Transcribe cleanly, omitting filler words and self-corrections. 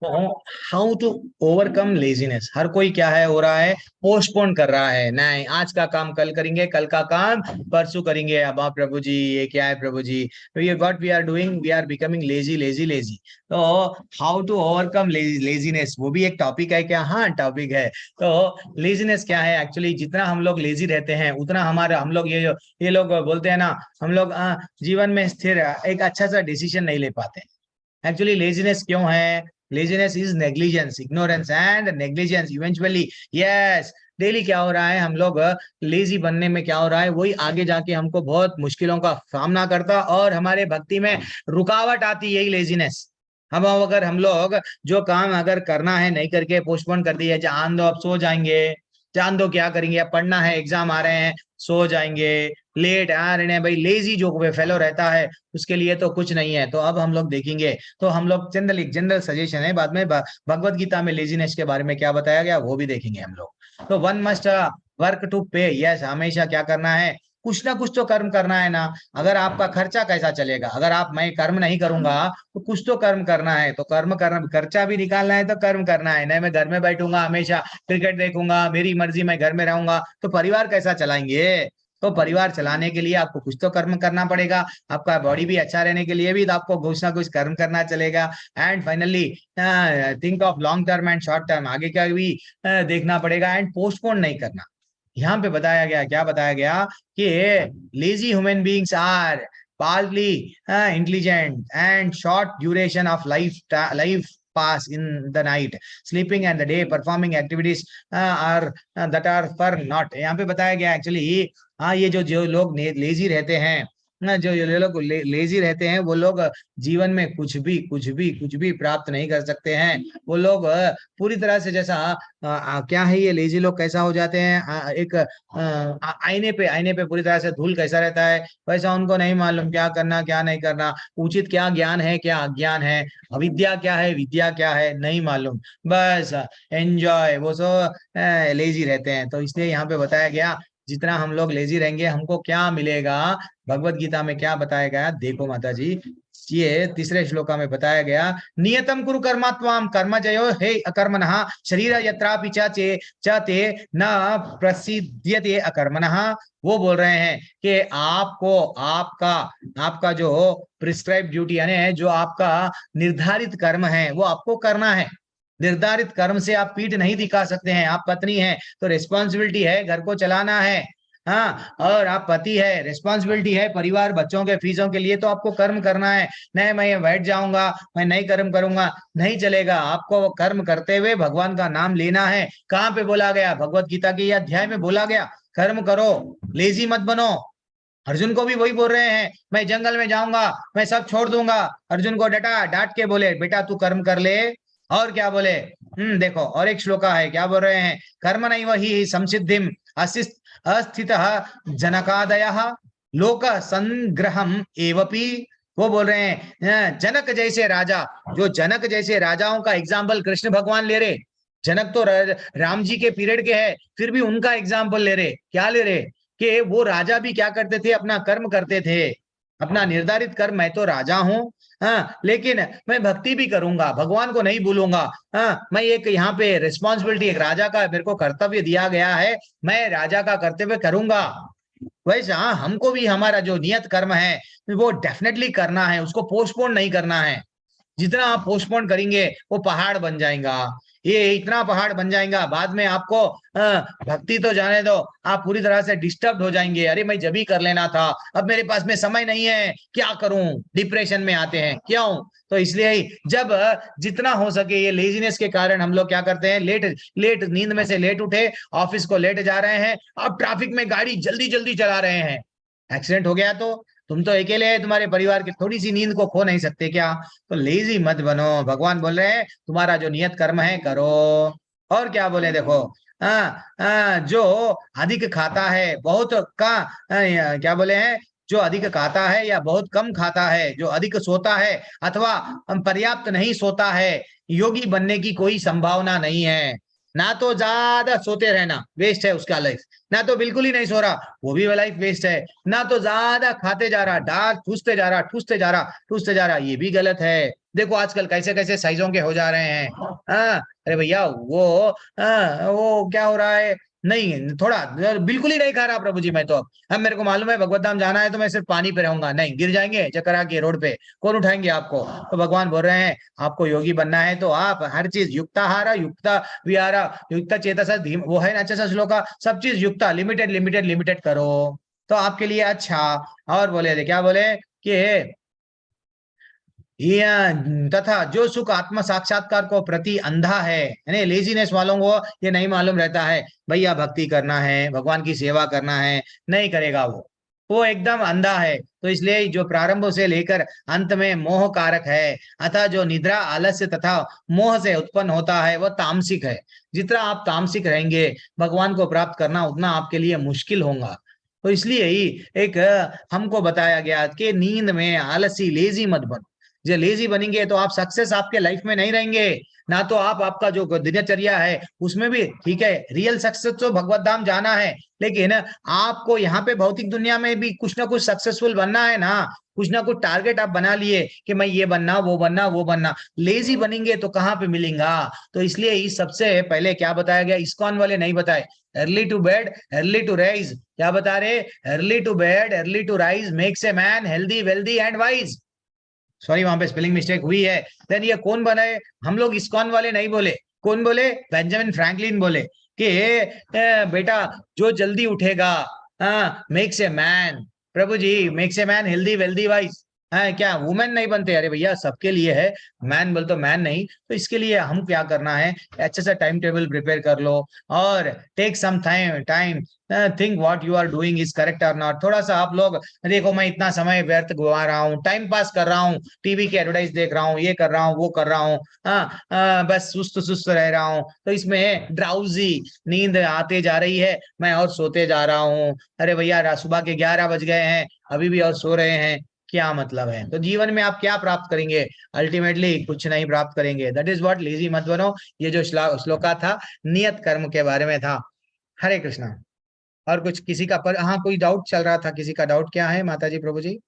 How to overcome laziness. हर कोई क्या है हो रहा है, पोस्टपोन कर रहा है। नहीं, आज का काम कल करेंगे, कल का काम परसों करेंगे। अब आप प्रभु जी ये क्या है प्रभु जी, तो ये what we are doing, we are becoming lazy lazy lazy. तो हाउ टू ओवरकम लेजीनेस, वो भी एक टॉपिक है क्या? हाँ टॉपिक है। तो लेजीनेस क्या है एक्चुअली? जितना हम लोग लेजी रहते हैं उतना हमारा, हम लोग ये लोग बोलते हैं ना, हम लोग जीवन में स्थिर एक अच्छा सा डिसीजन नहीं ले पाते। एक्चुअली लेजीनेस क्यों है? Laziness is negligence, ignorance and negligence eventually. Yes, daily क्या हो रहा है, हम लोग लेजी बनने में क्या हो रहा है, वही आगे जाके हमको बहुत मुश्किलों का सामना करता और हमारे भक्ति में रुकावट आती, यही लेजीनेस। अब अगर हम लोग जो काम अगर करना है नहीं करके पोस्टपोन कर दिया, जान दो अब सो जाएंगे, जान दो क्या करेंगे, अब पढ़ना है, एग्जाम आ रहे हैं, सो जाएंगे, लेट आ रहे हैं भाई। लेजी जो फेलो रहता है उसके लिए तो कुछ नहीं है। तो अब हम लोग देखेंगे, तो हम लोग जनरल जनरल सजेशन है, बाद में भगवत गीता में लेजीनेस के बारे में क्या बताया गया वो भी देखेंगे हम लोग। तो वन मस्ट वर्क टू पे। यस, हमेशा क्या करना है, कुछ ना कुछ तो कर्म करना है ना। अगर आपका खर्चा कैसा चलेगा, अगर आप मैं कर्म नहीं करूंगा तो कुछ तो कर्म करना है। तो कर्म करना, खर्चा भी निकालना है तो कर्म करना है। नहीं मैं घर में बैठूंगा हमेशा, क्रिकेट देखूंगा, मेरी मर्जी, मैं घर में रहूंगा, तो परिवार कैसा चलाएंगे? तो परिवार चलाने के लिए आपको कुछ तो कर्म करना पड़ेगा। आपका बॉडी भी अच्छा रहने के लिए भी तो आपको कुछ ना कुछ कर्म करना चलेगा। And finally think of long term and short term, आगे का भी देखना पड़ेगा एंड पोस्टपोन नहीं करना। यहाँ पे बताया गया, क्या बताया गया कि lazy human beings are partly intelligent and short duration of life pass in the night, sleeping and the day, performing activities are that are for not। यहाँ पे बताया गया एक्चुअली, हाँ ये जो जो लोग लेजी रहते हैं ना, जो ये लोग लेजी रहते हैं वो लोग जीवन में कुछ भी प्राप्त नहीं कर सकते हैं। वो लोग पूरी तरह से जैसा क्या है, ये लेजी लोग कैसा हो जाते हैं, एक आईने पे पूरी तरह से धूल कैसा रहता है, वैसा उनको नहीं मालूम क्या करना क्या नहीं करना, उचित क्या ज्ञान है क्या अज्ञान है, अविद्या क्या है विद्या क्या है नहीं मालूम, बस एंजॉय, वो सो लेजी रहते हैं। तो इसलिए यहाँ पे बताया गया, जितना हम लोग लेजी रहेंगे हमको क्या मिलेगा। भगवत गीता में क्या बताया गया देखो माता जी, ये तीसरे श्लोका में बताया गया, नियतम कुरु कर्मात्वाम कर्म जयो हे अकर्मणः शरीर यत्रापि च ते न प्रसिद्ध्यते अकर्मणः। वो बोल रहे हैं कि आपको आपका आपका जो प्रिस्क्राइब ड्यूटी यानी जो आपका निर्धारित कर्म है वो आपको करना है। निर्धारित कर्म से आप पीठ नहीं दिखा सकते हैं। आप पत्नी हैं तो रिस्पॉन्सिबिलिटी है घर को चलाना है, हाँ, और आप पति है, रिस्पॉन्सिबिलिटी है परिवार बच्चों के फीसों के लिए, तो आपको कर्म करना है। नहीं मैं बैठ जाऊंगा, मैं नहीं कर्म करूंगा, नहीं चलेगा। आपको वो कर्म करते हुए भगवान का नाम लेना है। कहाँ पे बोला गया? भगवत गीता के अध्याय में बोला गया, कर्म करो, लेजी मत बनो। अर्जुन को भी वही बोल रहे हैं, मैं जंगल में जाऊंगा, मैं सब छोड़ दूंगा। अर्जुन को डांट के बोले बेटा तू कर्म कर ले। और क्या बोले? देखो और एक श्लोका है, क्या बोल रहे हैं, कर्म नहीं वही संसिद्धिम अस्थित जनकादय लोक संग्रहम एवपि। वो बोल रहे हैं जनक जैसे राजा, जो जनक जैसे राजाओं का एग्जाम्पल कृष्ण भगवान ले रहे। जनक तो राम जी के पीरियड के हैं, फिर भी उनका एग्जाम्पल ले रहे। क्या ले रहे? कि वो राजा भी क्या करते थे, अपना कर्म करते थे, अपना निर्धारित कर्म। मैं तो राजा हूं, हाँ, लेकिन मैं भक्ति भी करूंगा, भगवान को नहीं भूलूंगा। हाँ, मैं एक यहाँ पे रिस्पॉन्सिबिलिटी, एक राजा का मेरे को कर्तव्य दिया गया है, मैं राजा का कर्तव्य करूंगा। वैसे हाँ, हमको भी हमारा जो नियत कर्म है वो डेफिनेटली करना है, उसको पोस्टपोन नहीं करना है। जितना आप पोस्टपोन करेंगे वो पहाड़ बन जाएगा, ये इतना पहाड़ बन जाएगा, बाद में आपको भक्ति तो जाने दो, आप पूरी तरह से डिस्टर्ब हो जाएंगे। अरे मैं जब ही कर लेना था, अब मेरे पास में समय नहीं है, क्या करूं, डिप्रेशन में आते हैं। क्यों? तो इसलिए ही जब जितना हो सके, ये लेजीनेस के कारण हम लोग क्या करते हैं, लेट लेट नींद में से लेट उठे, ऑफिस को लेट जा रहे हैं, अब ट्रैफिक में गाड़ी जल्दी जल्दी चला रहे हैं, एक्सीडेंट हो गया तो तुम तो अकेले है, तुम्हारे परिवार की थोड़ी सी नींद को खो नहीं सकते क्या? तो लेजी मत बनो, भगवान बोल रहे हैं तुम्हारा जो नियत कर्म है करो। और क्या बोले देखो, जो अधिक खाता है बहुत का, क्या बोले हैं, जो अधिक खाता है या बहुत कम खाता है, जो अधिक सोता है अथवा पर्याप्त नहीं सोता है, योगी बनने की कोई संभावना नहीं है। ना तो ज्यादा सोते रहना, वेस्ट है उसका लाइफ, ना तो बिल्कुल ही नहीं सो रहा, वो भी लाइफ वेस्ट है। ना तो ज्यादा खाते जा रहा, डार्क ठूसते जा रहा, ठूसते जा रहा, ठूसते जा रहा, ये भी गलत है। देखो आजकल कैसे कैसे साइजों के हो जा रहे हैं। हाँ, अरे भैया वो क्या हो रहा है, नहीं थोड़ा बिल्कुल ही नहीं खा रहा प्रभु जी मैं तो। अब मेरे को मालूम है भगवत धाम जाना है तो मैं सिर्फ पानी पे रहूंगा, नहीं गिर जाएंगे चक्कर आके रोड पे, कौन उठाएंगे आपको। तो भगवान बोल रहे हैं आपको योगी बनना है तो आप हर चीज युक्ताहार युक्ता विहारा युक्त चेतसा वो है ना अच्छा सा श्लोका, सब चीज युक्ता लिमिटेड लिमिटेड लिमिटेड करो तो आपके लिए अच्छा। और बोले थे क्या बोले कि तथा जो सुख आत्म साक्षात्कार को प्रति अंधा है, यानी लेजीनेस वालों को ये नहीं मालूम रहता है भैया भक्ति करना है भगवान की सेवा करना है, नहीं करेगा वो एकदम अंधा है। तो इसलिए जो प्रारंभ से लेकर अंत में मोह कारक है, अतः जो निद्रा आलस्य तथा मोह से उत्पन्न होता है वह तामसिक है। जितना आप तामसिक रहेंगे भगवान को प्राप्त करना उतना आपके लिए मुश्किल होगा। तो इसलिए ही एक हमको बताया गया कि नींद में आलसी लेजी मत बनो। जो लेजी बनेंगे तो आप सक्सेस आपके लाइफ में नहीं रहेंगे, ना तो आप आपका जो दिनचर्या है उसमें भी ठीक है, रियल सक्सेस तो भगवत धाम जाना है, लेकिन आपको यहाँ पे भौतिक दुनिया में भी कुछ ना कुछ सक्सेसफुल बनना है ना, कुछ ना कुछ टारगेट आप बना लिए कि मैं ये बनना वो बनना वो बनना। लेजी बनेंगे तो कहाँ पे मिलेगा। तो इसलिए इस सबसे पहले क्या बताया गया, इस्कॉन वाले नहीं बताए, early to bed early to rise, क्या बता रहे, early to bed early to rise makes a man healthy wealthy and wise. Sorry वहां पे स्पेलिंग मिस्टेक हुई है। देन ये कौन बनाए, हम लोग इस्कॉन वाले नहीं बोले, कौन बोले, बेंजामिन फ्रैंकलिन बोले कि बेटा जो जल्दी उठेगा makes a man, Prabhu ji makes a man healthy wealthy wise है, क्या वुमेन नहीं बनते, अरे भैया सबके लिए है, मैन बोल तो मैन नहीं। तो इसके लिए हम क्या करना है, अच्छे से टाइम टेबल प्रिपेयर कर लो और take some time time think what you are doing is correct और नॉट। थोड़ा सा आप लोग देखो मैं इतना समय व्यर्थ गवा रहा हूँ, टाइम पास कर रहा हूँ, टीवी के एडवर्टाइज देख रहा हूँ, ये कर रहा हूँ वो कर रहा हूँ, बस सुस्त सुस्त रह रहा हूँ, तो इसमें ड्राउजी नींद आते जा रही है, मैं और सोते जा रहा हूँ। अरे भैया सुबह के 11 बज गए हैं अभी भी और सो रहे हैं, क्या मतलब है। तो जीवन में आप क्या प्राप्त करेंगे, अल्टीमेटली कुछ नहीं प्राप्त करेंगे। दैट इज व्हाट लेजी मत बनो। ये जो श्लोका था नियत कर्म के बारे में था। हरे कृष्णा। और कुछ किसी का पर हाँ कोई डाउट चल रहा था, किसी का डाउट क्या है माता जी प्रभु जी।